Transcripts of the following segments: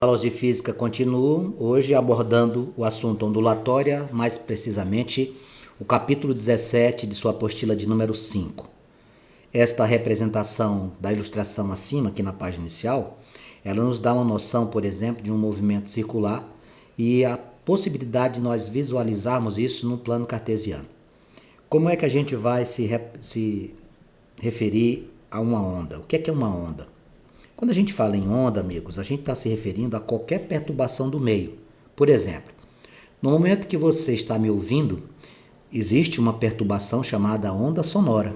Aulas de física continuam, hoje abordando o assunto ondulatória, mais precisamente o capítulo 17 de sua apostila de número 5. Esta representação da ilustração acima, aqui na página inicial, ela nos dá uma noção, por exemplo, de um movimento circular e a possibilidade de nós visualizarmos isso no plano cartesiano. Como é que a gente vai se referir a uma onda? O que é uma onda? Quando a gente fala em onda, amigos, a gente está se referindo a qualquer perturbação do meio. Por exemplo, no momento que você está me ouvindo, existe uma perturbação chamada onda sonora.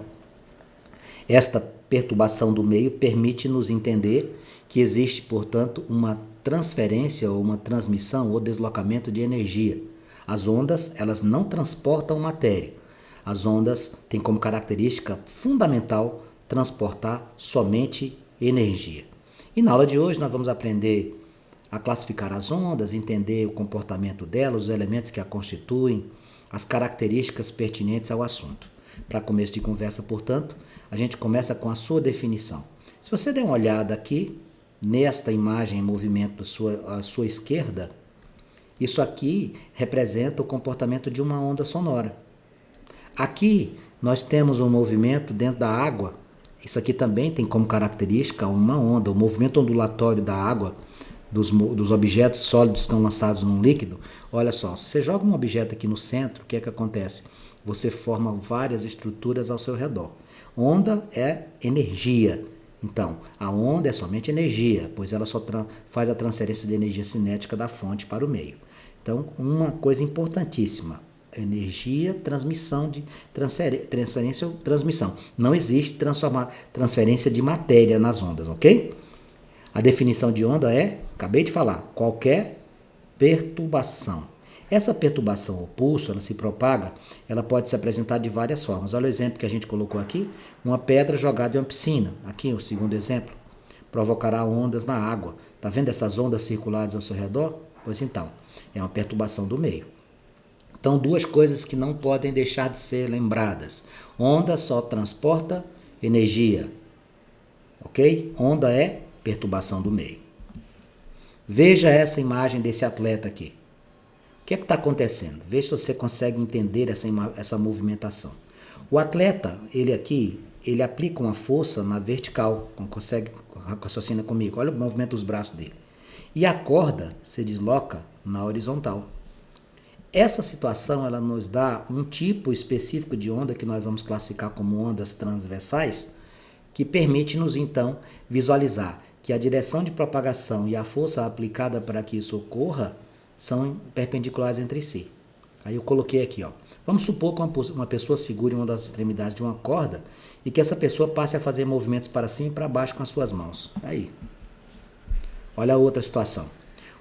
Esta perturbação do meio permite nos entender que existe, portanto, uma transferência ou uma transmissão ou deslocamento de energia. As ondas, elas não transportam matéria. As ondas têm como característica fundamental transportar somente energia. E na aula de hoje nós vamos aprender a classificar as ondas, entender o comportamento delas, os elementos que a constituem, as características pertinentes ao assunto. Para começo de conversa, portanto, a gente começa com a sua definição. Se você der uma olhada aqui, nesta imagem em movimento à sua esquerda, isso aqui representa o comportamento de uma onda sonora. Aqui nós temos um movimento dentro da água. Isso aqui também tem como característica uma onda, o movimento ondulatório da água, dos objetos sólidos que estão lançados num líquido. Olha só, se você joga um objeto aqui no centro, o que é que acontece? Você forma várias estruturas ao seu redor. Onda é energia. Então, a onda é somente energia, pois ela só faz a transferência de energia cinética da fonte para o meio. Então, uma coisa importantíssima: energia, transmissão de transferência ou transmissão. Não existe transferência de matéria nas ondas, ok? A definição de onda é, acabei de falar, qualquer perturbação. Essa perturbação ou pulso, ela se propaga, ela pode se apresentar de várias formas. Olha o exemplo que a gente colocou aqui, uma pedra jogada em uma piscina. Aqui o segundo exemplo, provocará ondas na água. Tá vendo essas ondas circulares ao seu redor? Pois então, é uma perturbação do meio. Então, duas coisas que não podem deixar de ser lembradas. Onda só transporta energia, ok? Onda é perturbação do meio. Veja essa imagem desse atleta aqui. O que é que está acontecendo? Veja se você consegue entender essa movimentação. O atleta, ele aplica uma força na vertical, consegue raciocinar comigo. Olha o movimento dos braços dele. E a corda se desloca na horizontal. Essa situação ela nos dá um tipo específico de onda que nós vamos classificar como ondas transversais, que permite-nos então visualizar que a direção de propagação e a força aplicada para que isso ocorra são perpendiculares entre si. Aí eu coloquei aqui, ó. Vamos supor que uma pessoa segure uma das extremidades de uma corda e que essa pessoa passe a fazer movimentos para cima e para baixo com as suas mãos. Aí. Olha a outra situação.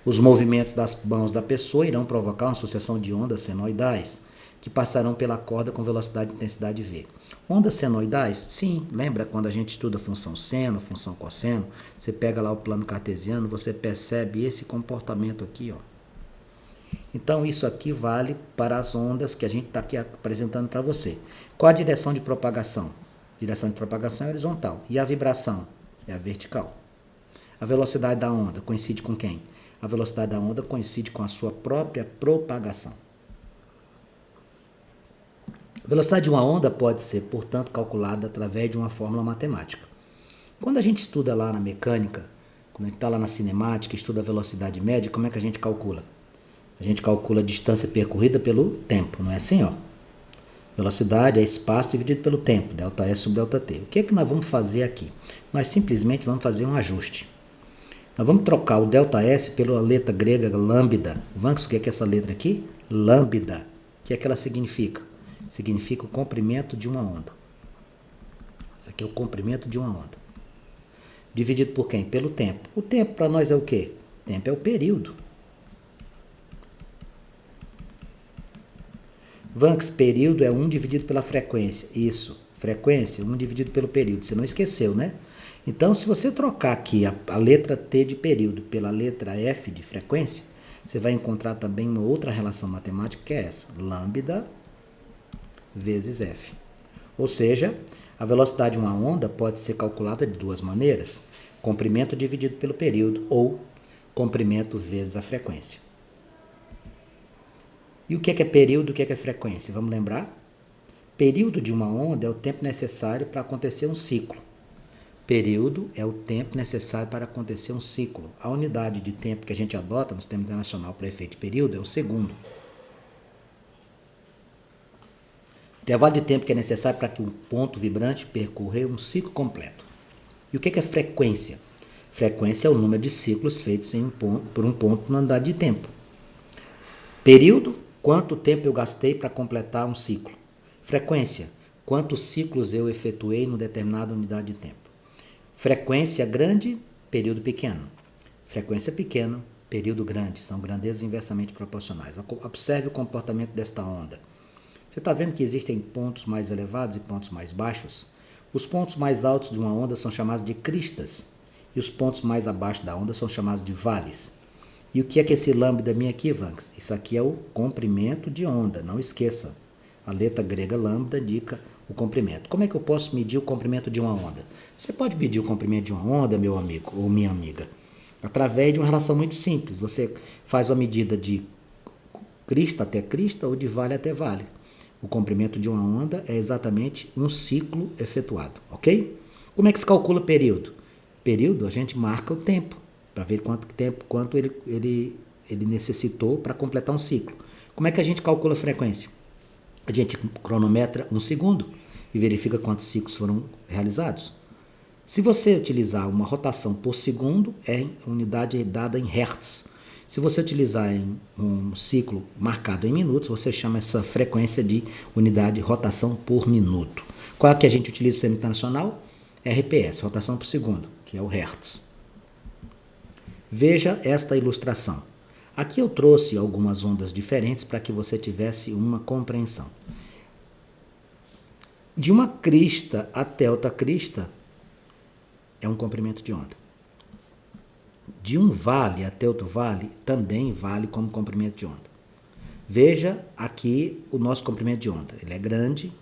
Os movimentos das mãos da pessoa irão provocar uma sucessão de ondas senoidais, que passarão pela corda com velocidade e intensidade V. Ondas senoidais? Sim, lembra quando a gente estuda função seno, função cosseno, você pega lá o plano cartesiano, você percebe esse comportamento aqui, ó. Então isso aqui vale para as ondas que a gente está aqui apresentando para você. Qual a direção de propagação? Direção de propagação é horizontal. E a vibração? É a vertical. A velocidade da onda coincide com quem? A velocidade da onda coincide com a sua própria propagação. A velocidade de uma onda pode ser, portanto, calculada através de uma fórmula matemática. Quando a gente estuda lá na mecânica, quando a gente está lá na cinemática, estuda a velocidade média, como é que a gente calcula? A gente calcula a distância percorrida pelo tempo, não é assim, ó? Velocidade é espaço dividido pelo tempo, ΔS sobre ΔT. O que é que nós vamos fazer aqui? Nós simplesmente vamos fazer um ajuste. Nós vamos trocar o ΔS pela letra grega lambda. Vamos, o que é essa letra aqui? Lambda. O que é que ela significa? Significa o comprimento de uma onda. Isso aqui é o comprimento de uma onda. Dividido por quem? Pelo tempo. O tempo para nós é o quê? O tempo é o período. Vanks, período é 1 dividido pela frequência. Isso, frequência, 1 dividido pelo período. Você não esqueceu, né? Então, se você trocar aqui a letra T de período pela letra F de frequência, você vai encontrar também uma outra relação matemática que é essa. Lambda vezes F. Ou seja, a velocidade de uma onda pode ser calculada de duas maneiras. Comprimento dividido pelo período ou comprimento vezes a frequência. E o que é período e o que é frequência? Vamos lembrar? Período de uma onda é o tempo necessário para acontecer um ciclo. Período é o tempo necessário para acontecer um ciclo. A unidade de tempo que a gente adota no sistema internacional para efeito de período é o segundo. Intervalo de tempo que é necessário para que um ponto vibrante percorra um ciclo completo. E o que é frequência? Frequência é o número de ciclos feitos por um ponto na unidade de tempo. Período, quanto tempo eu gastei para completar um ciclo. Frequência, quantos ciclos eu efetuei em determinada unidade de tempo. Frequência grande, período pequeno. Frequência pequena, período grande. São grandezas inversamente proporcionais. Observe o comportamento desta onda. Você está vendo que existem pontos mais elevados e pontos mais baixos? Os pontos mais altos de uma onda são chamados de cristas. E os pontos mais abaixo da onda são chamados de vales. E o que é esse lambda minha aqui, Vanks? Isso aqui é o comprimento de onda, não esqueça. A letra grega lambda indica o comprimento. Como é que eu posso medir o comprimento de uma onda? Você pode medir o comprimento de uma onda, meu amigo ou minha amiga, através de uma relação muito simples. Você faz uma medida de crista até crista ou de vale até vale. O comprimento de uma onda é exatamente um ciclo efetuado, ok? Como é que se calcula período? Período, a gente marca o tempo, para ver quanto ele necessitou para completar um ciclo. Como é que a gente calcula a frequência? A gente cronometra um segundo e verifica quantos ciclos foram realizados. Se você utilizar uma rotação por segundo, é unidade dada em hertz. Se você utilizar em um ciclo marcado em minutos, você chama essa frequência de unidade de rotação por minuto. Qual é que a gente utiliza no sistema internacional? RPS, rotação por segundo, que é o hertz. Veja esta ilustração. Aqui eu trouxe algumas ondas diferentes para que você tivesse uma compreensão. De uma crista até outra crista é um comprimento de onda. De um vale até outro vale também vale como comprimento de onda. Veja aqui o nosso comprimento de onda. Ele é grande.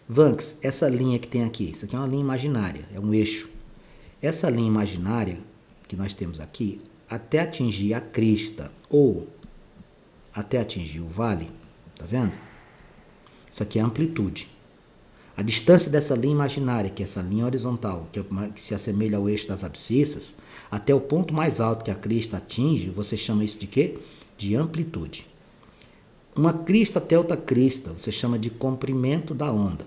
Vanks, essa linha que tem aqui, isso aqui é uma linha imaginária, é um eixo. Essa linha imaginária que nós temos aqui, até atingir a crista ou até atingir o vale, tá vendo? Isso aqui é a amplitude. A distância dessa linha imaginária, que é essa linha horizontal, que se assemelha ao eixo das abscissas, até o ponto mais alto que a crista atinge, você chama isso de quê? De amplitude. Uma crista até outra crista, você chama de comprimento da onda.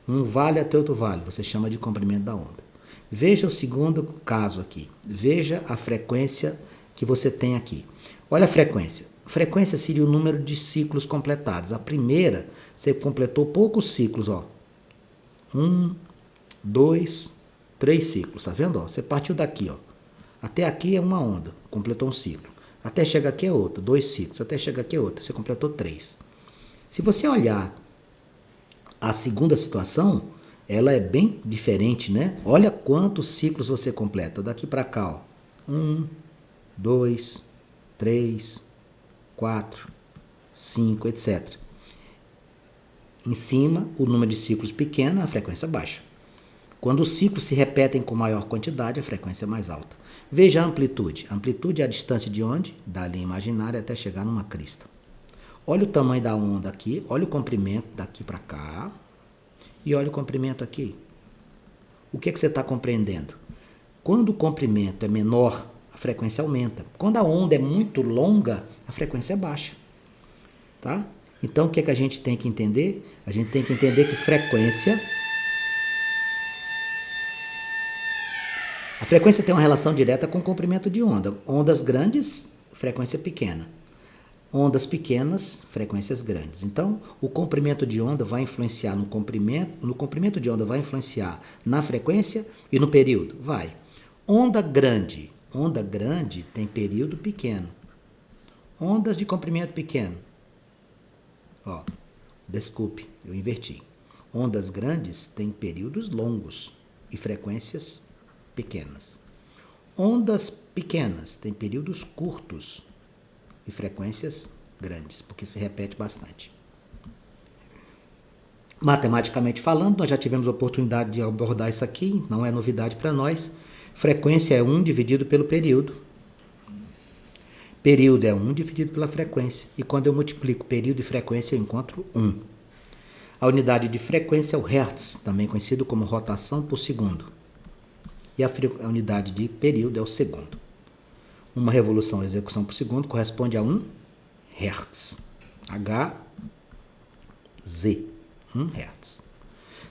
Um vale até outro vale, você chama de comprimento da onda. Veja o segundo caso aqui. Veja a frequência que você tem aqui. Olha a frequência. Frequência seria o número de ciclos completados. A primeira, você completou poucos ciclos, ó. 1, 2, 3 ciclos, tá vendo? Ó? Você partiu daqui, ó. Até aqui é uma onda, completou um ciclo. Até chegar aqui é outra, 2 ciclos. Até chegar aqui é outra, você completou 3. Se você olhar a segunda situação, ela é bem diferente, né? Olha quantos ciclos você completa. Daqui para cá, ó. 1, 2, 3, 4, 5, etc. Em cima, o número de ciclos pequeno, a frequência baixa. Quando os ciclos se repetem com maior quantidade, a frequência é mais alta. Veja a amplitude. A amplitude é a distância de onde? Da linha imaginária até chegar numa crista. Olha o tamanho da onda aqui, olha o comprimento daqui para cá e olha o comprimento aqui. O que você está compreendendo? Quando o comprimento é menor, a frequência aumenta. Quando a onda é muito longa, a frequência é baixa. Tá? Então, o que a gente tem que entender? A gente tem que entender que a frequência tem uma relação direta com o comprimento de onda. Ondas grandes, frequência pequena. Ondas pequenas, frequências grandes. Então, o comprimento de onda vai influenciar no comprimento de onda vai influenciar na frequência e no período? Vai. Onda grande tem período pequeno. Ondas de comprimento pequeno. Ó, desculpe, eu inverti. Ondas grandes têm períodos longos e frequências pequenas. Ondas pequenas têm períodos curtos e frequências grandes, porque se repete bastante. Matematicamente falando, nós já tivemos a oportunidade de abordar isso aqui, não é novidade para nós. Frequência é 1 dividido pelo período. Período é 1 dividido pela frequência. E quando eu multiplico período e frequência, eu encontro 1. A unidade de frequência é o Hertz, também conhecido como rotação por segundo. E a unidade de período é o segundo. Uma revolução ou execução por segundo corresponde a 1 Hertz. Hz, 1 Hertz.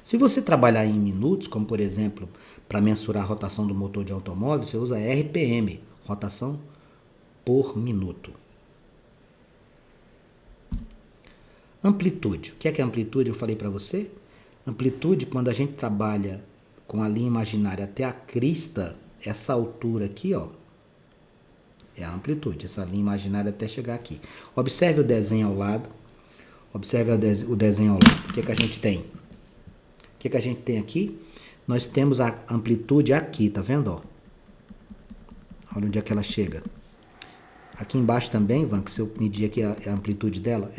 Se você trabalhar em minutos, como por exemplo, para mensurar a rotação do motor de automóvel, você usa RPM, rotação por minuto. Amplitude. O que é amplitude? Eu falei para você. Amplitude, quando a gente trabalha com a linha imaginária até a crista, essa altura aqui, ó, é a amplitude, essa linha imaginária até chegar aqui. Observe o desenho ao lado. Observe o desenho ao lado. O que a gente tem? O que a gente tem aqui? Nós temos a amplitude aqui, tá vendo? Ó? Olha onde é que ela chega. Aqui embaixo também, Van, que se eu medir aqui a amplitude dela,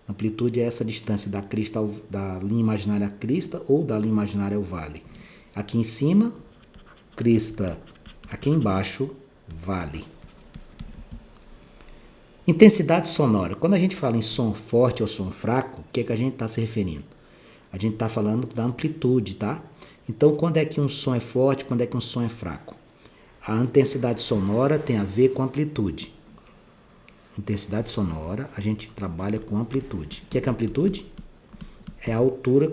amplitude é essa distância da crista da linha imaginária à crista ou da linha imaginária ao vale. Aqui em cima, crista. Aqui embaixo, vale. Intensidade sonora. Quando a gente fala em som forte ou som fraco, o que a gente está se referindo? A gente está falando da amplitude, tá? Então, quando é que um som é forte, quando é que um som é fraco? A intensidade sonora tem a ver com amplitude. Intensidade sonora, a gente trabalha com amplitude. O que é amplitude? É a altura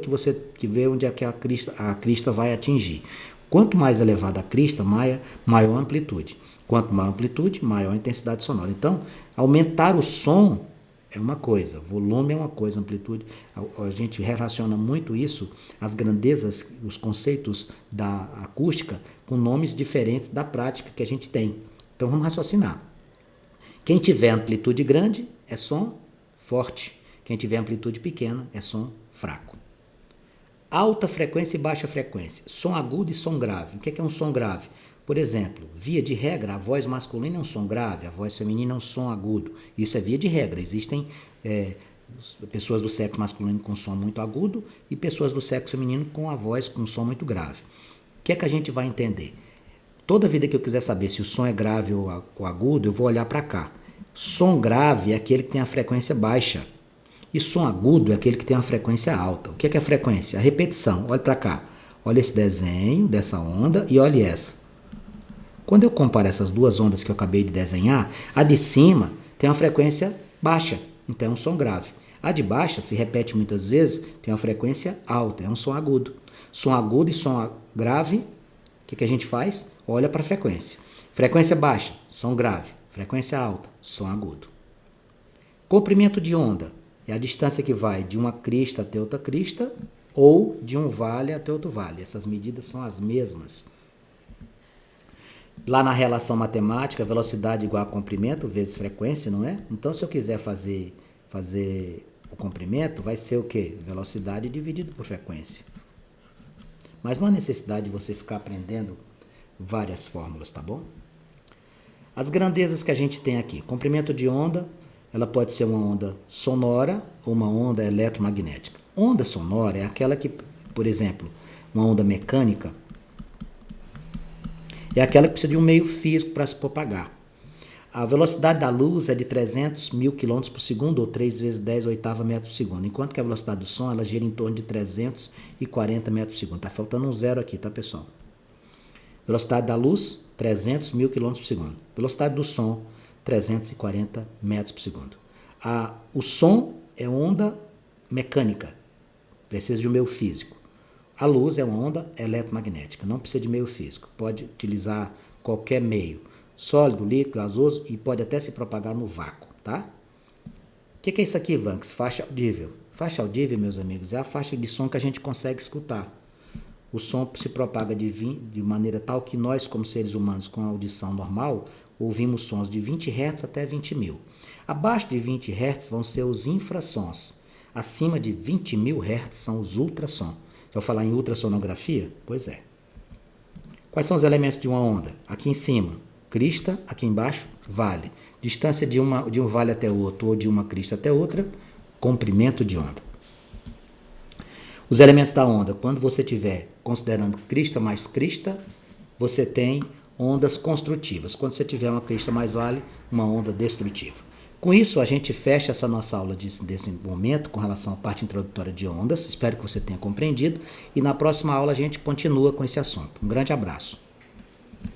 que vê onde é que a crista vai atingir. Quanto mais elevada a crista, maior a amplitude. Quanto maior a amplitude, maior a intensidade sonora. Então, aumentar o som é uma coisa, volume é uma coisa, amplitude. A gente relaciona muito isso, as grandezas, os conceitos da acústica, com nomes diferentes da prática que a gente tem. Então, vamos raciocinar. Quem tiver amplitude grande é som forte. Quem tiver amplitude pequena é som fraco. Alta frequência e baixa frequência. Som agudo e som grave. O que é um som grave? Por exemplo, via de regra, a voz masculina é um som grave, a voz feminina é um som agudo. Isso é via de regra. Existem pessoas do sexo masculino com som muito agudo e pessoas do sexo feminino com a voz com som muito grave. O que é que a gente vai entender? Toda vida que eu quiser saber se o som é grave ou agudo, eu vou olhar para cá. Som grave é aquele que tem a frequência baixa. E som agudo é aquele que tem uma frequência alta. O que é a frequência? A repetição. Olha para cá. Olha esse desenho dessa onda e olha essa. Quando eu comparo essas duas ondas que eu acabei de desenhar, a de cima tem uma frequência baixa, então é um som grave. A de baixo, se repete muitas vezes, tem uma frequência alta, é um som agudo. Som agudo e som grave, o que a gente faz? Olha para a frequência. Frequência baixa, som grave. Frequência alta, som agudo. Comprimento de onda é a distância que vai de uma crista até outra crista ou de um vale até outro vale. Essas medidas são as mesmas. Lá na relação matemática, velocidade igual a comprimento vezes frequência, não é? Então, se eu quiser fazer o comprimento, vai ser o quê? Velocidade dividido por frequência. Mas não há necessidade de você ficar aprendendo várias fórmulas, tá bom? As grandezas que a gente tem aqui. Comprimento de onda, ela pode ser uma onda sonora ou uma onda eletromagnética. Onda sonora é aquela que, por exemplo, uma onda mecânica, é aquela que precisa de um meio físico para se propagar. A velocidade da luz é de 300 mil km por segundo, ou 3 vezes 10 oitava metro por segundo. Enquanto que a velocidade do som, ela gira em torno de 340 metros por segundo. Está faltando um zero aqui, tá, pessoal? Velocidade da luz, 300 mil km por segundo. Velocidade do som, 340 metros por segundo. O som é onda mecânica. Precisa de um meio físico. A luz é uma onda eletromagnética, não precisa de meio físico. Pode utilizar qualquer meio, sólido, líquido, gasoso, e pode até se propagar no vácuo, tá? O que é isso aqui, Vanks? Faixa audível. Faixa audível, meus amigos, é a faixa de som que a gente consegue escutar. O som se propaga de maneira tal que nós, como seres humanos com audição normal, ouvimos sons de 20 Hz até 20.000. Abaixo de 20 Hz vão ser os infrassons. Acima de 20.000 Hz são os ultrassons. Se eu falar em ultrassonografia, pois é. Quais são os elementos de uma onda? Aqui em cima, crista, aqui embaixo, vale. Distância de um vale até outro ou de uma crista até outra, comprimento de onda. Os elementos da onda, quando você estiver considerando crista mais crista, você tem ondas construtivas. Quando você tiver uma crista mais vale, uma onda destrutiva. Com isso, a gente fecha essa nossa aula desse momento com relação à parte introdutória de ondas. Espero que você tenha compreendido. E na próxima aula a gente continua com esse assunto. Um grande abraço.